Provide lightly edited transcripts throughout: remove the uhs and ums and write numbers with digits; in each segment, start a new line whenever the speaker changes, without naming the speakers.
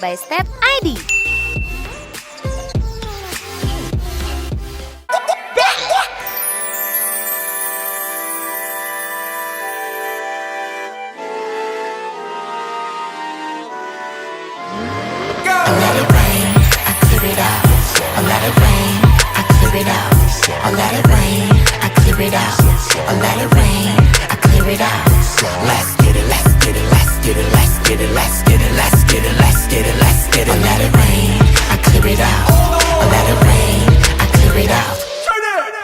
by step ID.
I let it rain, I clear it out. I let it rain, I clear it out. I let it rain, I clear it out. I let it rain, I clear it out. Let's get it, let's get it, let's get it, let's get it, let's get it, let's get it, let's get it, let's get it. I let it rain, I clear it out. I let it rain, I clear it out.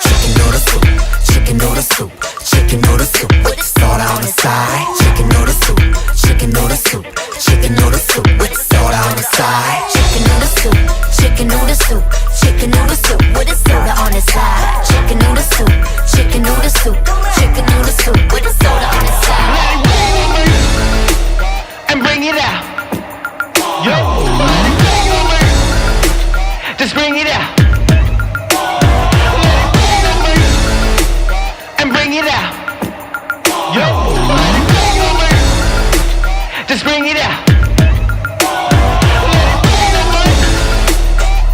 Chicken noodle soup, chicken noodle soup, chicken noodle soup with soda on the side. Chicken noodle soup, chicken noodle soup, chicken noodle soup with soda on the side. Chicken noodle soup, chicken noodle soup, chicken noodle soup with a soda on the side. Chicken noodle soup, chicken noodle soup, chicken noodle soup with a soda on the side.
And bring it out. Yo. Just bring it out. And bring it out. Yo. Just bring it out.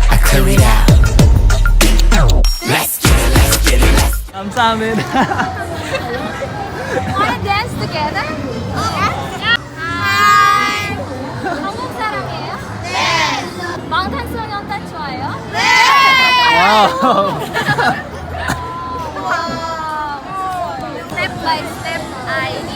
I clear it out. Let's get it, let's get it, let's
감사합니다.
Wanna dance together? Yeah. Hi. 한국 사람이에요? 네. 방탄소년단 좋아해요? 네.
와우.
Step by step ID.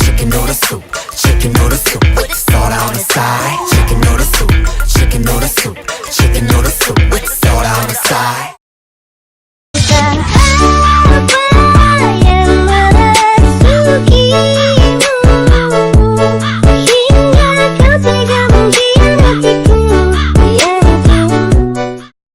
chicken noodle soup, chicken noodle soup with soda on the side.